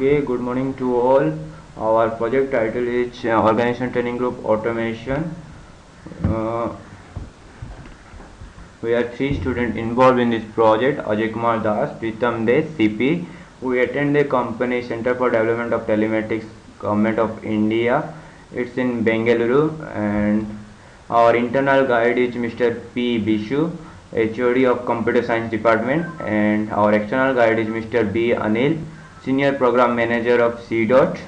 Okay, good morning to all. Our project title is Organization Training Group Automation. Uh, we are three students involved in this project: Ajay Kumar Das, Pritam Des, CP. We attend the company Center for Development of Telematics, Government of India. It's in Bengaluru, and our internal guide is Mr. P. Bishu, HOD of Computer Science Department, and our external guide is Mr. B. Anil, Senior Program Manager of CDOT.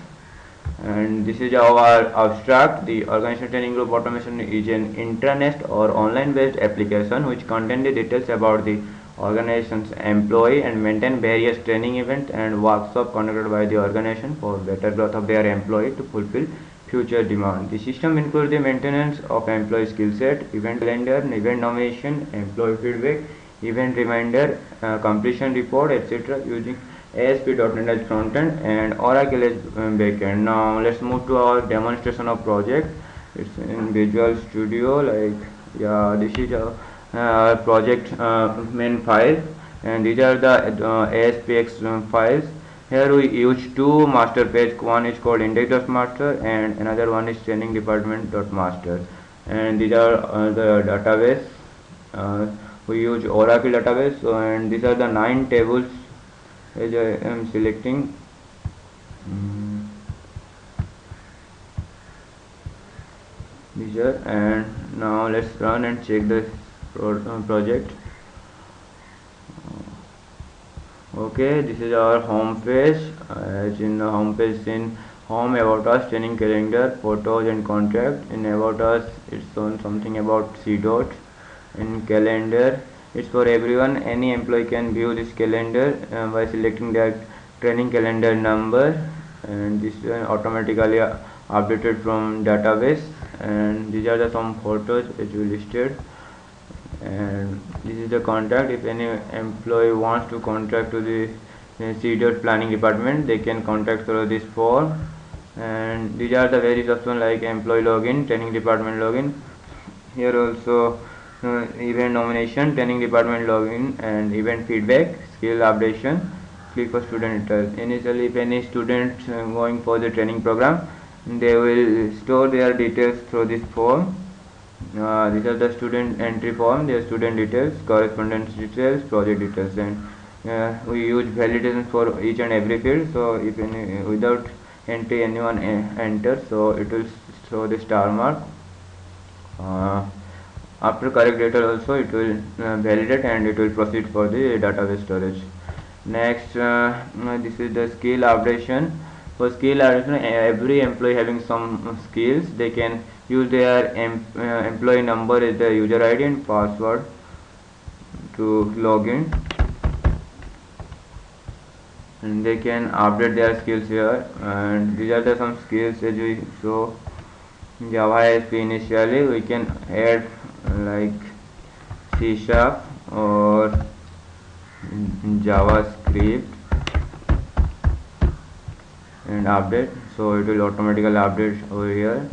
And this is our abstract. The organization training group automation is an intranet or online based application which contains the details about the organization's employee and maintain various training events and workshops conducted by the organization for better growth of their employee to fulfill future demand. The system includes the maintenance of employee skill set, event calendar, event nomination, employee feedback, event reminder, completion report, etc. using ASP.NET as frontend and Oracle as backend. Now let's move to our demonstration of project. It's in Visual Studio. This is a project main file, and these are the ASPX files. Here we use two master page. One is called index.master and another one is training department.master. And these are the database. We use Oracle database. So, and these are the 9 tables as I am selecting. These are, and now let's run and check the project. Okay, this is our home page. As in the home page, in home, about us, training calendar, photos and contact. In about us, it's shown something about CDOT. In calendar, it's for everyone. Any employee can view this calendar by selecting their training calendar number, and this is automatically updated from database. And these are the some photos which we listed. And this is the contact. If any employee wants to contact to the CDOT planning department, they can contact through this form. And these are the various options like employee login, training department login. Here also event nomination, training department login, and event feedback, skill updation. Click for student details. Initially, if any student going for the training program, they will store their details through this form. These are the student entry form, their student details, correspondence details, project details, and we use validation for each and every field. So if any without entry anyone enters, so it will show the star mark. After correct data also it will validate and it will proceed for the database storage. Next, this is the skill updation. For skill updation, every employee having some skills, they can use their employee number as the user ID and password to log in, and they can update their skills here. And these are the some skills as we show. Java ASP initially we can add like C# or JavaScript and update, so it will automatically update over here,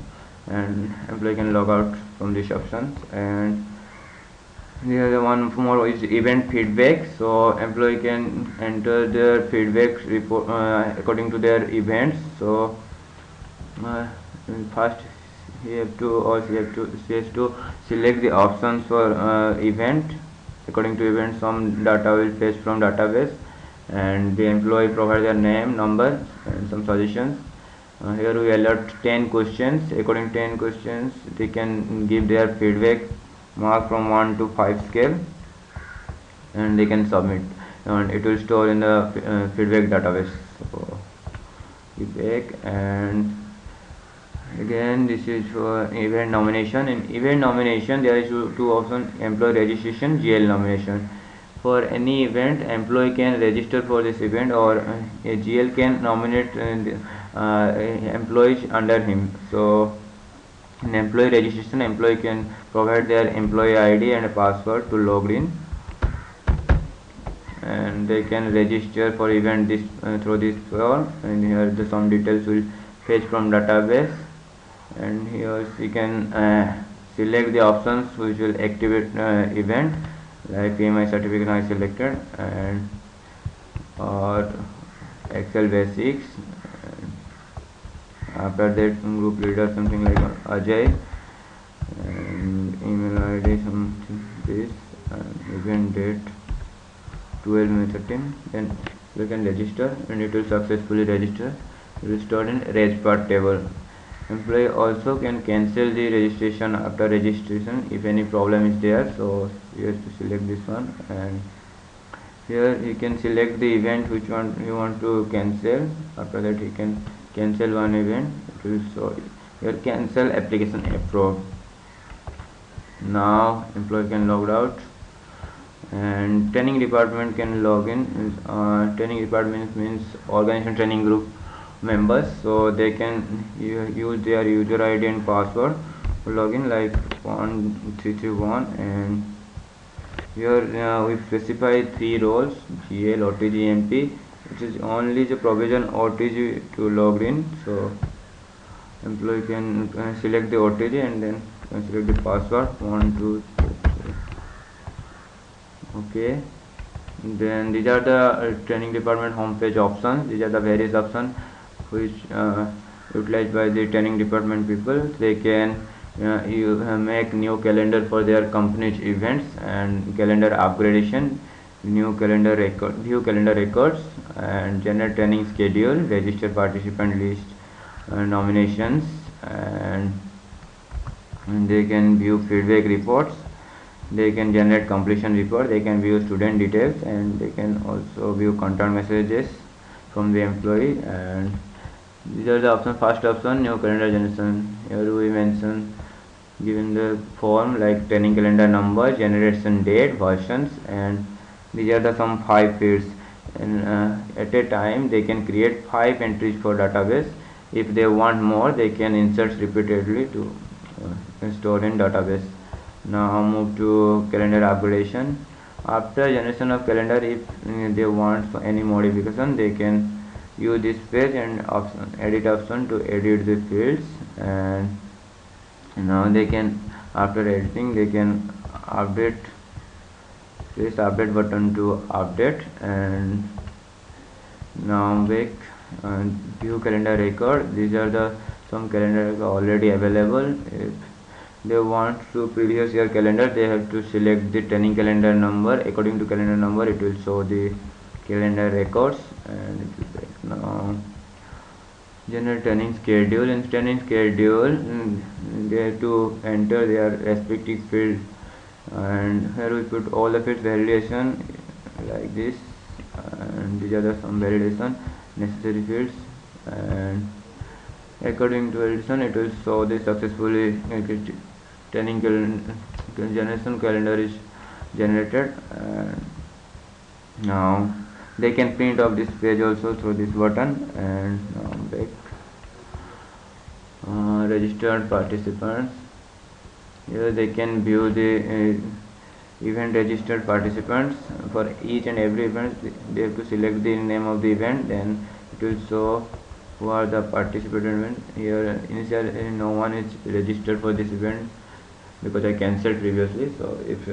and employee can log out from these options. And the other one more is event feedback, so employee can enter their feedback report according to their events. So first he has to select the options for event. According to event, some data will fetch from database, and the employee provides their name, number, and some suggestions. Here we allot 10 questions. According to 10 questions, they can give their feedback mark from 1 to 5 scale, and they can submit, and it will store in the feedback database. So feedback, and again this is for event nomination. In event nomination there is two options: employee registration, GL nomination. For any event, employee can register for this event, or a GL can nominate employees under him. So in employee registration, employee can provide their employee ID and a password to log in, and they can register for event this through this form. And here the some details will fetch from database, and here you can select the options which will activate event, like PMI certificate I selected, and or Excel basics. After that, group leader something like Ajay, and email ID something this, and event date 12 May 13. Then we can register, and it will successfully register. It will store in regpart table. Employee also can cancel the registration after registration if any problem is there. So you have to select this one, and here you can select the event which one you want to cancel. After that you can cancel one event. It will show your cancel application approved. Now employee can log out, and training department can log in. Training department means organization training group members, so they can use their user ID and password to log in, like 1331. And here we specify 3 roles: GL, OTG, MP, which is only the provision OTG to log in. So employee can select the OTG and then select the password 1 2 3. Okay, then these are the training department homepage options. These are the various options which utilized by the training department people. They can make new calendar for their company's events and calendar upgradation, new calendar record, view calendar records, and generate training schedule, register participant list, nominations, and they can view feedback reports. They can generate completion report. They can view student details, and they can also view contact messages from the employee. And these are the options. First option, new calendar generation. Here we mention given the form like training calendar number, generation date, versions, and these are the some 5 fields. And at a time they can create 5 entries for database. If they want more, they can insert repeatedly to store in database. Now move to calendar upgradation. After generation of calendar, if they want any modification, they can use this page and option edit option to edit the fields. And now they can, after editing, they can update, press update button to update. And now back and view calendar record. These are the some calendar already available. If they want to previous year calendar, they have to select the training calendar number. According to calendar number, it will show the calendar records. And it will back. Now generate training schedule. In training schedule, they have to enter their respective field, and here we put all the fields validation like this, and these are the some validation necessary fields. And according to validation, it will show the successfully training generation calendar is generated. And now they can print off this page also through this button. And now back registered participants. Here they can view the event registered participants. For each and every event, they have to select the name of the event, then it will show who are the participants. Here initially no one is registered for this event because I cancelled previously. So if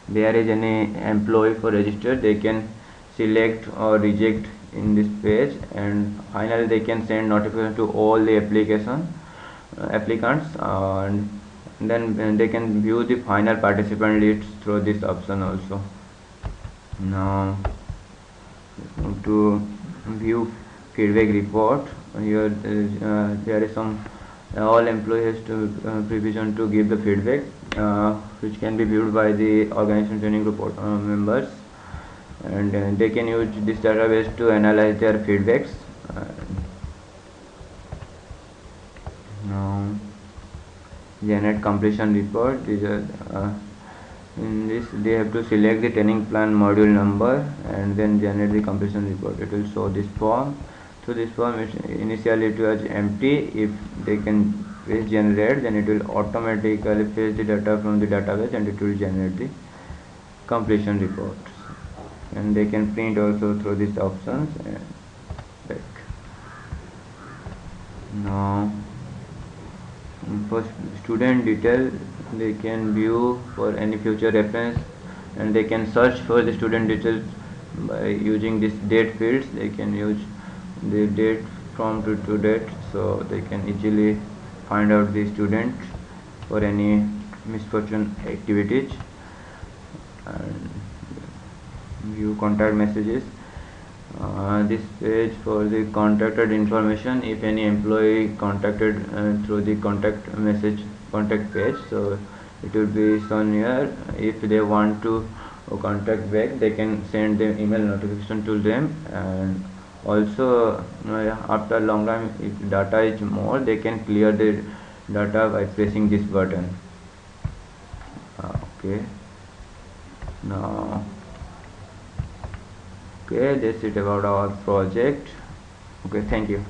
there is any employee for registered, they can select or reject in this page, and finally they can send notification to all the applicants, and then they can view the final participant list through this option also. Now to view feedback report. Here there is some all employees to provision to give the feedback, which can be viewed by the organization training group members, and they can use this database to analyze their feedbacks. Now generate completion report. These are in this they have to select the training plan module number and then generate the completion report. It will show this form. So this form is initially it was empty. If they can press generate, then it will automatically fetch the data from the database and it will generate the completion report. And they can print also through these options. And back. Now for student detail, they can view for any future reference, and they can search for the student details by using this date fields. They can use the date from to date, so they can easily find out the student for any misfortune activities. And view contact messages. This page for the contacted information, if any employee contacted through the contact page, so it will be shown here. If they want to contact back, they can send the email notification to them. And also after a long time, if data is more, they can clear the data by pressing this button. Okay, now okay, that's it about our project. Okay, thank you.